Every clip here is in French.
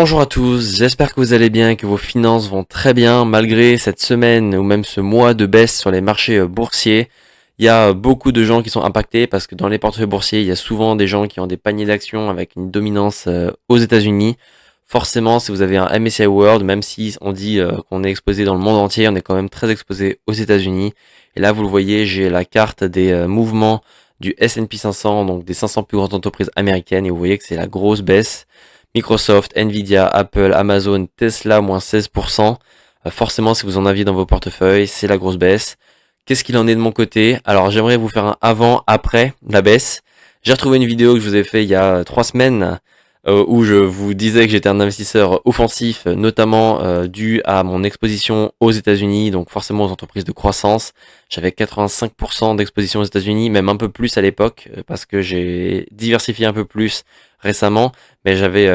Bonjour à tous, j'espère que vous allez bien, que vos finances vont très bien malgré cette semaine ou même ce mois de baisse sur les marchés boursiers. Il y a beaucoup de gens qui sont impactés parce que dans les portefeuilles boursiers, il y a souvent des gens qui ont des paniers d'actions avec une dominance aux États-Unis. Forcément, si vous avez un MSCI World, même si on dit qu'on est exposé dans le monde entier, on est quand même très exposé aux États-Unis. Et là, vous le voyez, j'ai la carte des mouvements du S&P 500, donc des 500 plus grandes entreprises américaines, et vous voyez que c'est la grosse baisse. Microsoft, Nvidia, Apple, Amazon, Tesla, moins 16%. Forcément, si vous en aviez dans vos portefeuilles, c'est la grosse baisse. Qu'est-ce qu'il en est de mon côté? Alors, j'aimerais vous faire un avant-après la baisse. J'ai retrouvé une vidéo que je vous ai fait il y a 3 semaines où je vous disais que j'étais un investisseur offensif, notamment dû à mon exposition aux États-Unis, donc forcément aux entreprises de croissance. J'avais 85% d'exposition aux États-Unis, même un peu plus à l'époque, parce que j'ai diversifié un peu plus récemment, mais j'avais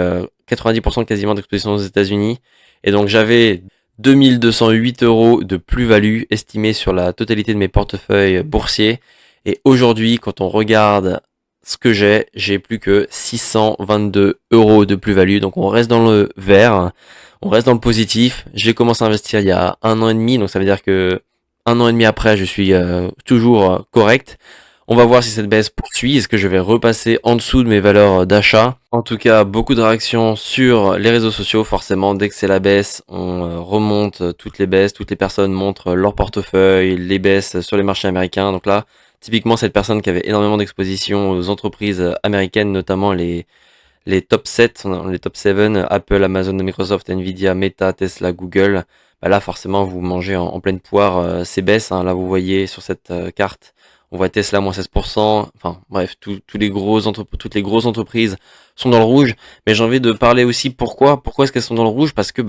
90% quasiment d'exposition aux États-Unis, et donc j'avais 2208 € de plus-value estimée sur la totalité de mes portefeuilles boursiers, et aujourd'hui, quand on regarde ce que j'ai plus que 622 € de plus-value, donc on reste dans le vert, on reste dans le positif. J'ai commencé à investir il y a 1 an et demi, donc ça veut dire que 1 an et demi après, je suis toujours correct. On va voir si cette baisse poursuit. Est-ce que je vais repasser en dessous de mes valeurs d'achat? En tout cas, beaucoup de réactions sur les réseaux sociaux. Forcément, dès que c'est la baisse, on remonte toutes les baisses. Toutes les personnes montrent leur portefeuille, les baisses sur les marchés américains. Donc là, typiquement, cette personne qui avait énormément d'exposition aux entreprises américaines, notamment les top 7, les top 7, Apple, Amazon, Microsoft, Nvidia, Meta, Tesla, Google. Bah là, forcément, vous mangez en pleine poire ces baisses. Là, vous voyez sur cette carte, on voit Tesla moins 16%. Enfin, bref, toutes les grosses entreprises sont dans le rouge. Mais j'ai envie de parler aussi pourquoi est-ce qu'elles sont dans le rouge? Parce que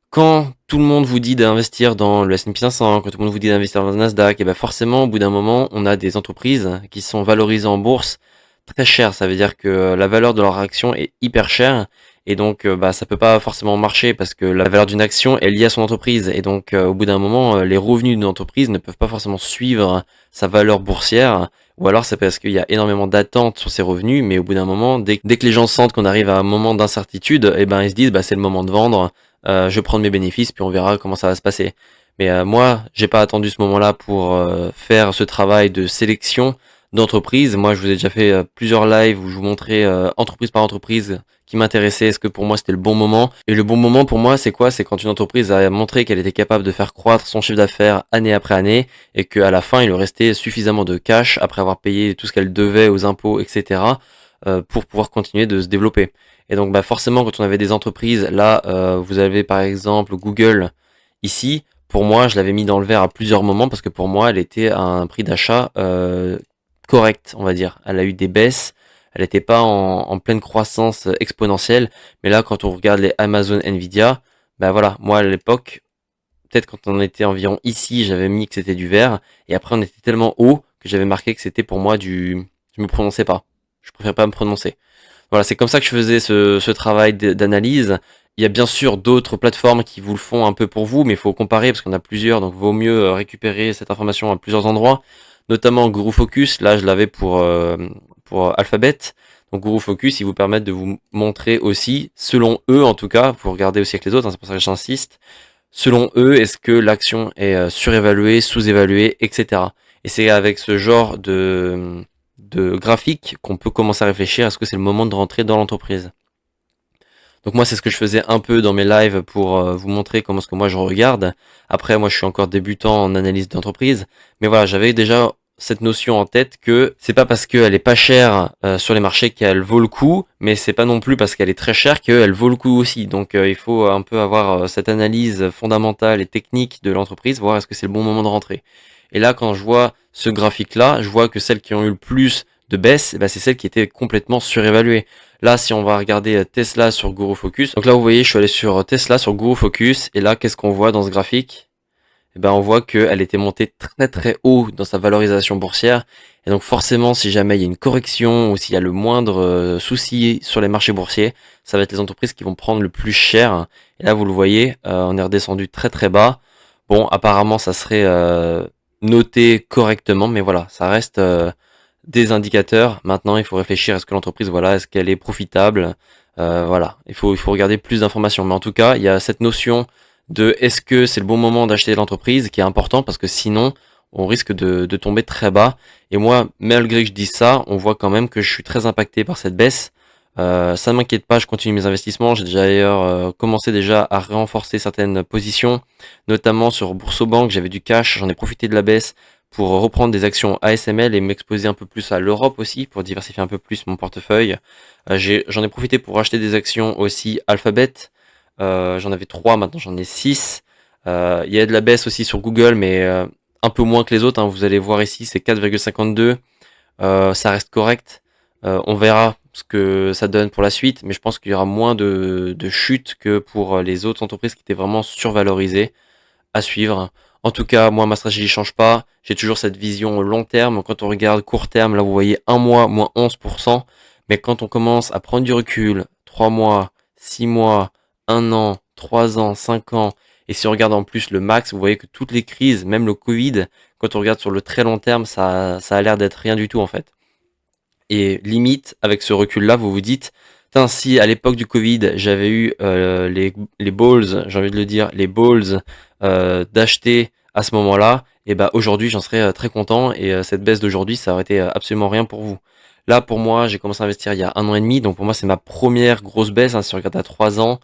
quand tout le monde vous dit d'investir dans le S&P 500, quand tout le monde vous dit d'investir dans le Nasdaq, et forcément, au bout d'un moment, on a des entreprises qui sont valorisées en bourse très cher. Ça veut dire que la valeur de leur action est hyper chère. Et donc, ça peut pas forcément marcher parce que la valeur d'une action est liée à son entreprise. Et donc, au bout d'un moment, les revenus d'une entreprise ne peuvent pas forcément suivre sa valeur boursière. Ou alors, c'est parce qu'il y a énormément d'attentes sur ces revenus. Mais au bout d'un moment, dès que les gens sentent qu'on arrive à un moment d'incertitude, ils se disent, c'est le moment de vendre. Je vais prendre mes bénéfices, puis on verra comment ça va se passer. Mais moi, j'ai pas attendu ce moment-là pour faire ce travail de sélection d'entreprise. Moi, je vous ai déjà fait plusieurs lives où je vous montrais entreprise par entreprise qui m'intéressait. Est-ce que pour moi c'était le bon moment? Et le bon moment pour moi, c'est quoi? C'est quand une entreprise a montré qu'elle était capable de faire croître son chiffre d'affaires année après année et qu'à la fin, il lui restait suffisamment de cash après avoir payé tout ce qu'elle devait aux impôts, etc., pour pouvoir continuer de se développer. Et donc, forcément, quand on avait des entreprises, là, vous avez par exemple Google ici. Pour moi, je l'avais mis dans le vert à plusieurs moments parce que pour moi, elle était à un prix d'achat correcte, on va dire. Elle a eu des baisses, elle n'était pas en pleine croissance exponentielle, mais là, quand on regarde les Amazon, Nvidia, voilà, moi à l'époque, peut-être quand on était environ ici, j'avais mis que c'était du vert, et après on était tellement haut que j'avais marqué que c'était pour moi je me prononçais pas. Je préfère pas me prononcer. Voilà, c'est comme ça que je faisais ce travail d'analyse. Il y a bien sûr d'autres plateformes qui vous le font un peu pour vous, mais il faut comparer parce qu'on a plusieurs, donc vaut mieux récupérer cette information à plusieurs endroits, notamment Guru Focus. Là, je l'avais pour Alphabet. Donc Guru Focus, ils vous permettent de vous montrer aussi, selon eux en tout cas, vous regardez aussi avec les autres, c'est pour ça que j'insiste, selon eux, est-ce que l'action est surévaluée, sous-évaluée, etc. Et c'est avec ce genre de graphique qu'on peut commencer à réfléchir, est-ce que c'est le moment de rentrer dans l'entreprise. Donc moi, c'est ce que je faisais un peu dans mes lives pour vous montrer comment est-ce que moi je regarde. Après, moi, je suis encore débutant en analyse d'entreprise. Mais voilà, j'avais déjà cette notion en tête que c'est pas parce qu'elle est pas chère sur les marchés qu'elle vaut le coup, mais c'est pas non plus parce qu'elle est très chère qu'elle vaut le coup aussi. Donc il faut un peu avoir cette analyse fondamentale et technique de l'entreprise, voir est-ce que c'est le bon moment de rentrer. Et là, quand je vois ce graphique-là, je vois que celles qui ont eu le plus de baisse, c'est celles qui étaient complètement surévaluées. Là, si on va regarder Tesla sur Guru Focus, donc là, vous voyez, je suis allé sur Tesla sur Guru Focus, et là, qu'est-ce qu'on voit dans ce graphique? On voit qu'elle était montée très très haut dans sa valorisation boursière, et donc forcément, si jamais il y a une correction, ou s'il y a le moindre souci sur les marchés boursiers, ça va être les entreprises qui vont prendre le plus cher. Et là, vous le voyez, on est redescendu très très bas. Bon, apparemment, ça serait noté correctement, mais voilà, ça reste des indicateurs. Maintenant, il faut réfléchir, est-ce que l'entreprise, voilà, est-ce qu'elle est profitable? Voilà, il faut regarder plus d'informations. Mais en tout cas, il y a cette notion de est-ce que c'est le bon moment d'acheter l'entreprise qui est important parce que sinon, on risque de tomber très bas. Et moi, malgré que je dise ça, on voit quand même que je suis très impacté par cette baisse. Ça ne m'inquiète pas, je continue mes investissements. J'ai déjà d'ailleurs commencé déjà à renforcer certaines positions, notamment sur Boursobank. J'avais du cash, j'en ai profité de la baisse pour reprendre des actions ASML et m'exposer un peu plus à l'Europe aussi pour diversifier un peu plus mon portefeuille. J'en ai profité pour acheter des actions aussi Alphabet. J'en avais 3, maintenant j'en ai 6. Il y a de la baisse aussi sur Google, mais un peu moins que les autres, hein. Vous allez voir ici, c'est 4,52. Ça reste correct. On verra ce que ça donne pour la suite, mais je pense qu'il y aura moins de chutes que pour les autres entreprises qui étaient vraiment survalorisées à suivre. En tout cas, moi, ma stratégie change pas. J'ai toujours cette vision long terme. Quand on regarde court terme, là, vous voyez un mois, moins 11%. Mais quand on commence à prendre du recul, 3 mois, 6 mois, 1 an, 3 ans, 5 ans, et si on regarde en plus le max, vous voyez que toutes les crises, même le Covid, quand on regarde sur le très long terme, ça a l'air d'être rien du tout, en fait. Et limite, avec ce recul-là, vous vous dites, putain, si à l'époque du Covid, j'avais eu les balls, j'ai envie de le dire, les balls d'acheter à ce moment-là, et bah aujourd'hui, j'en serais très content. Et cette baisse d'aujourd'hui, ça aurait été absolument rien pour vous. Là, pour moi, j'ai commencé à investir il y a 1 an et demi, donc pour moi, c'est ma première grosse baisse. Hein, si on regarde à 3 ans,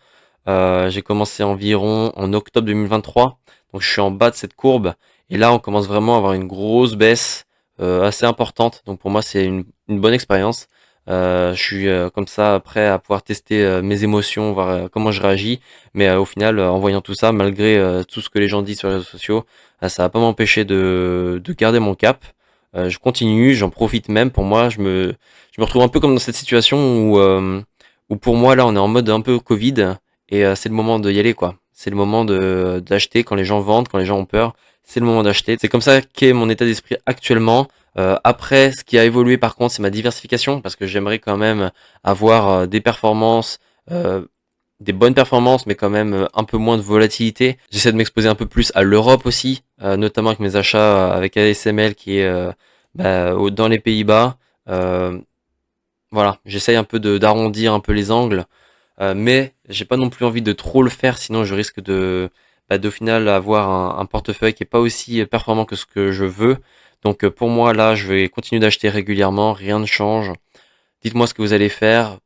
j'ai commencé environ en octobre 2023, donc je suis en bas de cette courbe. Et là, on commence vraiment à avoir une grosse baisse assez importante. Donc pour moi, c'est une bonne expérience. Je suis comme ça prêt à pouvoir tester mes émotions, voir comment je réagis. Mais au final, en voyant tout ça, malgré tout ce que les gens disent sur les réseaux sociaux, ça va pas m'empêcher de garder mon cap. Je continue, j'en profite même. Pour moi, je me retrouve un peu comme dans cette situation où pour moi, là, on est en mode un peu Covid et c'est le moment d'y aller, quoi. C'est le moment d'acheter quand les gens vendent, quand les gens ont peur. C'est le moment d'acheter. C'est comme ça qu'est mon état d'esprit actuellement. Après, ce qui a évolué par contre, c'est ma diversification parce que j'aimerais quand même avoir des performances, euh, des bonnes performances, mais quand même un peu moins de volatilité. J'essaie de m'exposer un peu plus à l'Europe aussi, notamment avec mes achats avec ASML qui est dans les Pays-Bas. Euh, voilà, j'essaye un peu d'arrondir un peu les angles, mais j'ai pas non plus envie de trop le faire, sinon je risque de au final avoir un portefeuille qui est pas aussi performant que ce que je veux. Donc pour moi là, je vais continuer d'acheter régulièrement, rien ne change. Dites-moi ce que vous allez faire.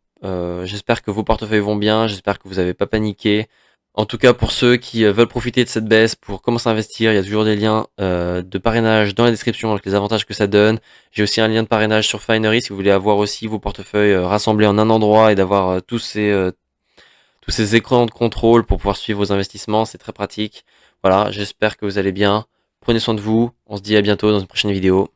J'espère que vos portefeuilles vont bien, j'espère que vous n'avez pas paniqué. En tout cas, pour ceux qui veulent profiter de cette baisse pour commencer à investir, il y a toujours des liens de parrainage dans la description avec les avantages que ça donne. J'ai aussi un lien de parrainage sur Finery si vous voulez avoir aussi vos portefeuilles rassemblés en un endroit et d'avoir tous ces écrans de contrôle pour pouvoir suivre vos investissements. C'est très pratique. Voilà, j'espère que vous allez bien. Prenez soin de vous. On se dit à bientôt dans une prochaine vidéo.